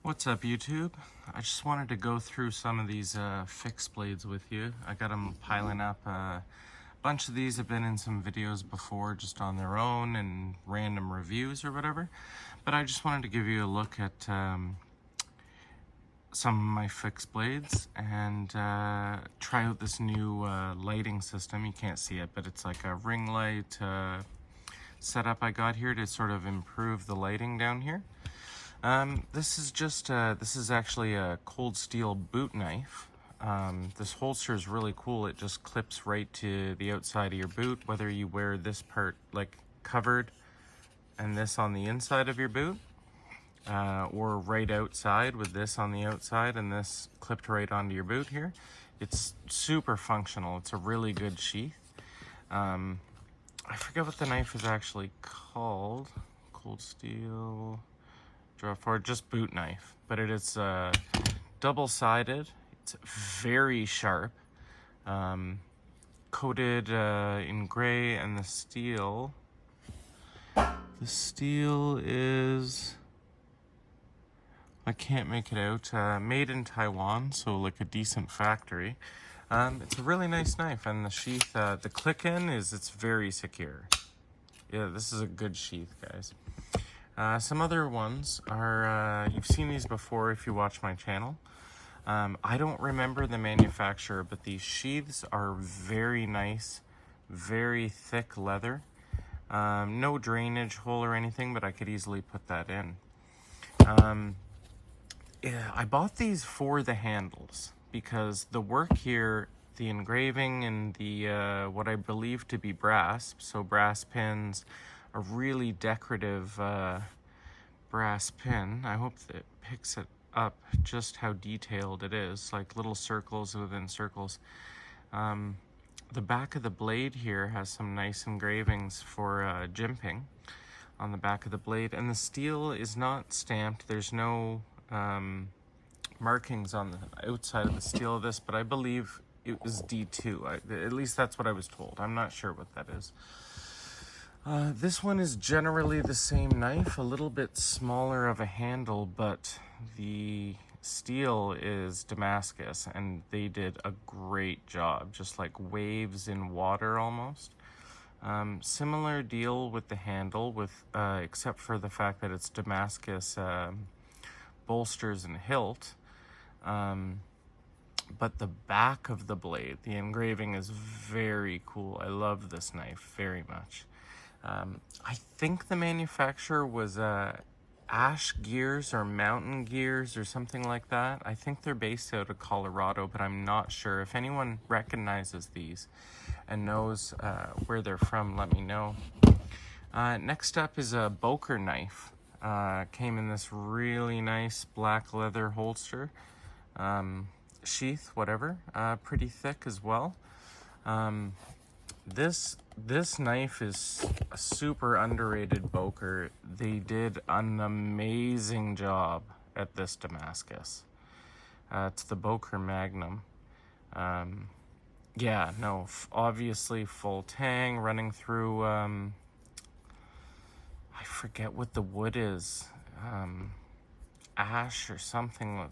What's up, YouTube? I just wanted to go through some of these fixed blades with you. I got them piling up. A bunch of these have been in some videos before just on their own and random reviews or whatever. But I just wanted to give you a look at some of my fixed blades and try out this new lighting system. You can't see it, but it's like a ring light setup I got here to sort of improve the lighting down here. This is actually a cold steel boot knife. This holster is really cool. It just clips right to the outside of your boot, whether you wear this part like covered and this on the inside of your boot, or right outside with this on the outside and this clipped right onto your boot here. It's super functional. It's a really good sheath. I forget what the knife is actually called. Cold steel... for just boot knife, but it is double-sided. It's very sharp, coated in gray, and the steel is, I can't make it out, made in Taiwan, so like a decent factory. It's a really nice knife, and the sheath, the click-in it's very secure. Yeah, this is a good sheath, guys. Some other ones are, you've seen these before if you watch my channel. I don't remember the manufacturer, but these sheaths are very nice, very thick leather. No drainage hole or anything, but I could easily put that in. Yeah, I bought these for the handles because the work here, the engraving and the what I believe to be brass, so brass pins, a really decorative brass pin. I hope that it picks it up just how detailed it is, like little circles within circles. The back of the blade here has some nice engravings for jimping on the back of the blade, and the steel is not stamped. There's no markings on the outside of the steel of this, but I believe it was D2. At least that's what I was told. I'm not sure what that is. This one is generally the same knife, a little bit smaller of a handle, but the steel is Damascus, and they did a great job, just like waves in water almost. Similar deal with the handle, with except for the fact that it's Damascus bolsters and hilt. But the back of the blade, the engraving is very cool. I love this knife very much. I think the manufacturer was Ash Gears or Mountain Gears or something like that. I think they're based out of Colorado, but I'm not sure. If anyone recognizes these and knows where they're from, let me know. Next up is a Boker knife. Came in this really nice black leather holster, sheath, whatever, pretty thick as well. This knife is a super underrated Boker. They did an amazing job at this Damascus. It's the Boker Magnum. Yeah, no, obviously full tang running through, I forget what the wood is, ash or something,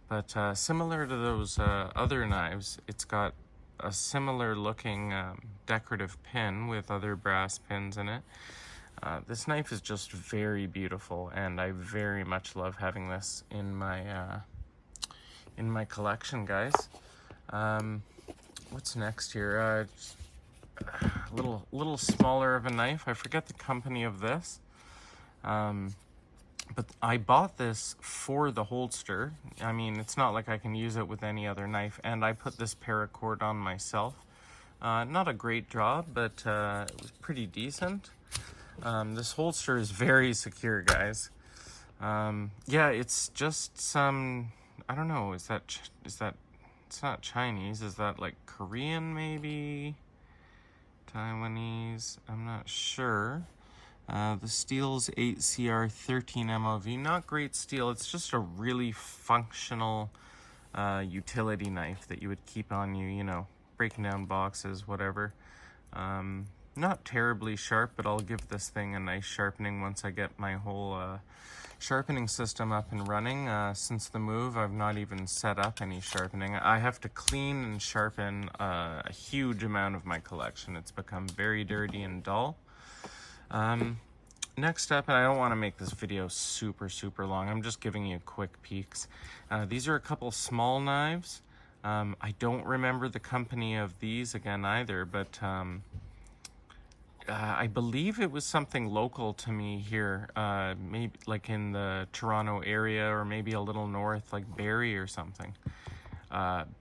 but similar to those other knives, it's got a similar looking decorative pin with other brass pins in it. This knife is just very beautiful, and I very much love having this in my collection, guys. What's next here? A little smaller of a knife. I forget the company of this. But I bought this for the holster. I mean, it's not like I can use it with any other knife, and I put this paracord on myself. Not a great job, but it was pretty decent. This holster is very secure, guys. Yeah, it's just some, I don't know, is that, it's not Chinese, is that like Korean maybe? Taiwanese, I'm not sure. The steel's 8CR13 MOV. Not great steel. It's just a really functional utility knife that you would keep on you, you know, breaking down boxes, whatever. not terribly sharp, but I'll give this thing a nice sharpening once I get my whole sharpening system up and running. Since the move, I've not even set up any sharpening. I have to clean and sharpen a huge amount of my collection. It's become very dirty and dull. Next up, and I don't want to make this video super long, I'm just giving you quick peeks. These are a couple small knives. I don't remember the company of these again either, but I believe it was something local to me here, maybe like in the Toronto area, or maybe a little north, like Barrie or something.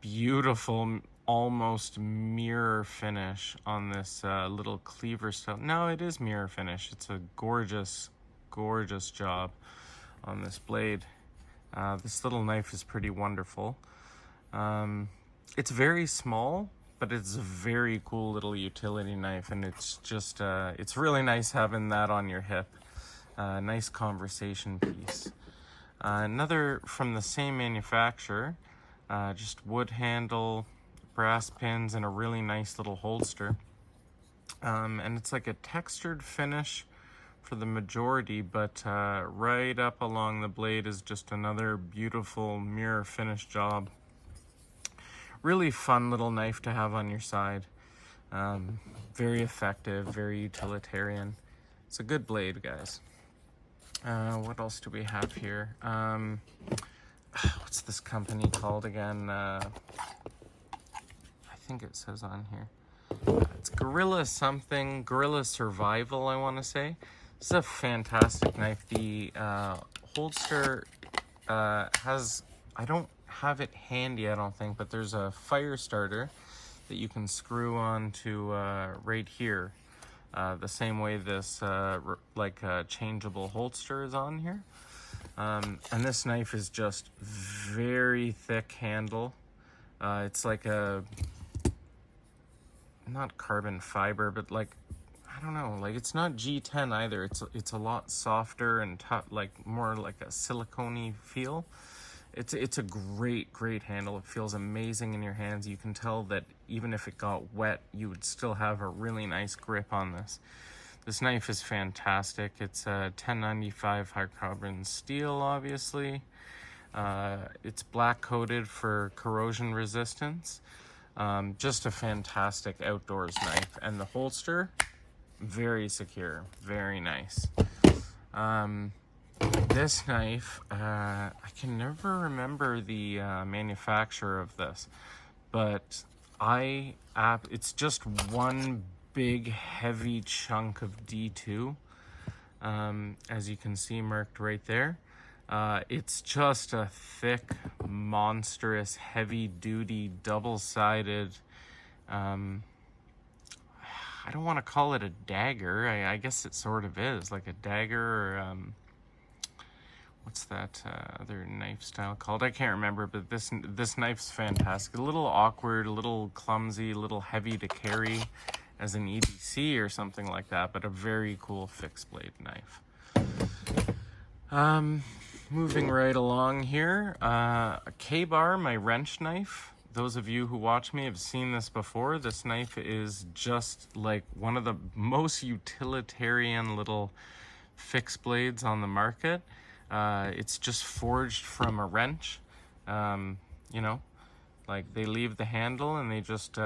Beautiful, almost mirror finish on this little Cleaver St. No, it is mirror finish. It's a gorgeous job on this blade. This little knife is pretty wonderful. It's very small, but it's a very cool little utility knife, and it's just it's really nice having that on your hip. Nice conversation piece. Another from the same manufacturer, just wood handle, brass pins, and a really nice little holster. And it's like a textured finish for the majority, but right up along the blade is just another beautiful mirror finish job. Really fun little knife to have on your side. Very effective, very utilitarian. It's a good blade, guys. What else do we have here? What's this company called again? I think it says on here. It's Gorilla something, Gorilla Survival, I want to say. This is a fantastic knife. The holster has, I don't have it handy, I don't think, but there's a fire starter that you can screw on to right here. The same way this changeable holster is on here. And this knife is just very thick handle. It's like a, not carbon fiber, but like, I don't know, like it's not G10 either. It's a lot softer and tough, like more like a silicone-y feel. It's a great handle. It feels amazing in your hands. You can tell that even if it got wet, you would still have a really nice grip on this. This knife is fantastic. It's a 1095 high carbon steel, obviously. It's black coated for corrosion resistance. Just a fantastic outdoors knife. And the holster, very secure, very nice. This knife, I can never remember the manufacturer of this, but it's just one big heavy chunk of D2, as you can see marked right there. It's just a thick, monstrous, heavy-duty, double-sided, I don't want to call it a dagger. I guess it sort of is, like a dagger, or what's that other knife style called? I can't remember, but this knife's fantastic. A little awkward, a little clumsy, a little heavy to carry as an EDC or something like that, but a very cool fixed blade knife. Moving right along here, a K-bar, my wrench knife. Those of you who watch me have seen this before. This knife is just like one of the most utilitarian little fixed blades on the market. It's just forged from a wrench. You know, like they leave the handle and they just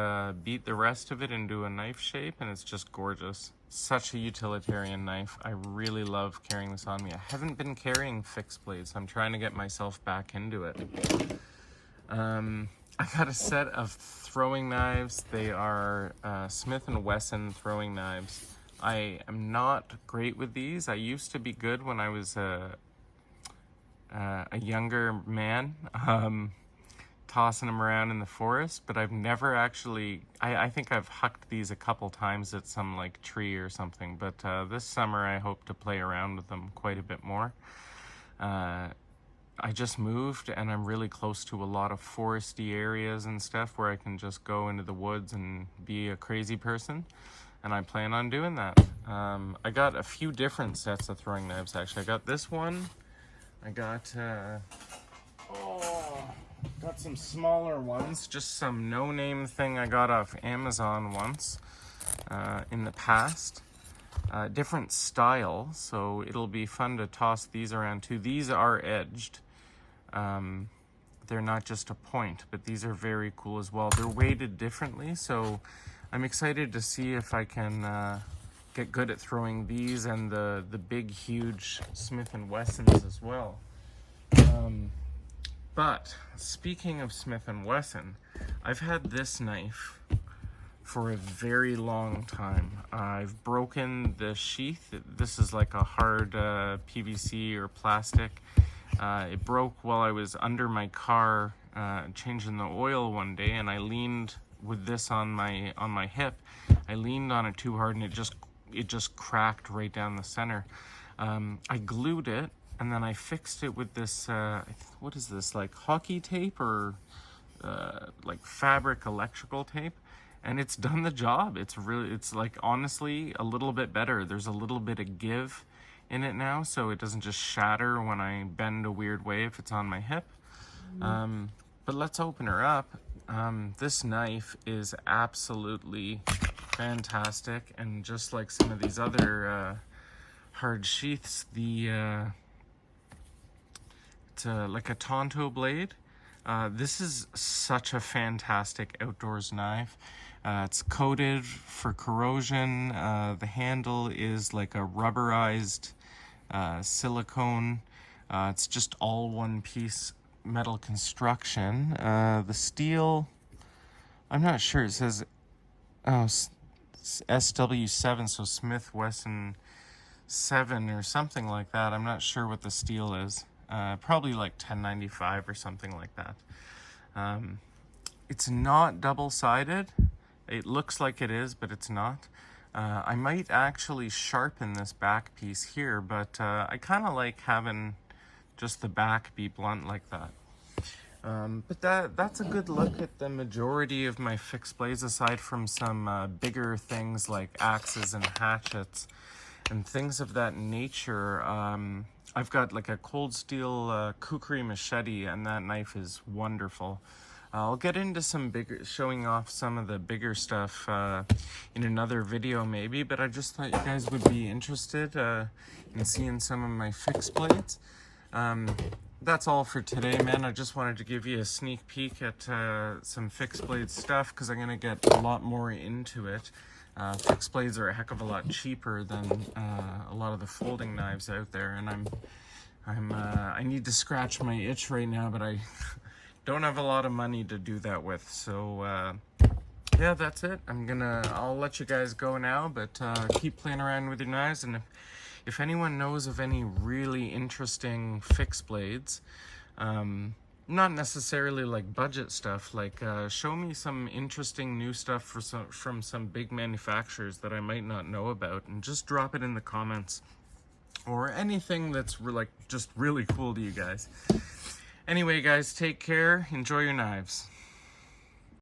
beat the rest of it into a knife shape, and it's just gorgeous. Such a utilitarian knife. I really love carrying this on me. I haven't been carrying fixed blades, so I'm trying to get myself back into it. I got a set of throwing knives. They are Smith & Wesson throwing knives. I am not great with these. I used to be good when I was a younger man, tossing them around in the forest, but I've never actually, I think I've hucked these a couple times at some like tree or something, but this summer I hope to play around with them quite a bit more. I just moved and I'm really close to a lot of foresty areas and stuff where I can just go into the woods and be a crazy person, and I plan on doing that. I got a few different sets of throwing knives actually. I got this one. I got got some smaller ones, just some no-name thing I got off Amazon once. in the past. Different style, so it'll be fun to toss these around too. These are edged. They're not just a point, but these are very cool as well. They're weighted differently, so I'm excited to see if I can get good at throwing these and the big, huge Smith & Wessons as well. But speaking of Smith & Wesson, I've had this knife for a very long time. I've broken the sheath. This is like a hard PVC or plastic. It broke while I was under my car changing the oil one day, and I leaned with this on my hip. I leaned on it too hard, and it just cracked right down the center. I glued it, and then I fixed it with this, what is this, like hockey tape or like fabric electrical tape, and it's done the job. It's like honestly a little bit better. There's a little bit of give in it now, so it doesn't just shatter when I bend a weird way if it's on my hip. But let's open her up. This knife is absolutely fantastic, and just like some of these other hard sheaths, it's like a Tonto blade. This is such a fantastic outdoors knife. It's coated for corrosion. The handle is like a rubberized silicone. It's just all one piece metal construction. The steel, I'm not sure. It says SW7, so Smith Wesson 7 or something like that. I'm not sure what the steel is. Probably like 1095 or something like that. It's not double-sided. It looks like it is, but it's not. I might actually sharpen this back piece here, but I kind of like having just the back be blunt like that. But that's a good look at the majority of my fixed blades, aside from some bigger things like axes and hatchets and things of that nature. I've got like a cold steel kukri machete, and that knife is wonderful. I'll get into showing off some of the bigger stuff in another video maybe, but I just thought you guys would be interested in seeing some of my fixed blades. That's all for today, man. I just wanted to give you a sneak peek at some fixed blade stuff, because I'm going to get a lot more into it. Fixed blades are a heck of a lot cheaper than a lot of the folding knives out there, and I need to scratch my itch right now, but I don't have a lot of money to do that with. So yeah, that's it. I'll let you guys go now, but keep playing around with your knives, and if anyone knows of any really interesting fixed blades, not necessarily like budget stuff, like show me some interesting new stuff from some big manufacturers that I might not know about, and just drop it in the comments, or anything that's just really cool to you guys. Anyway, guys, take care. Enjoy your knives.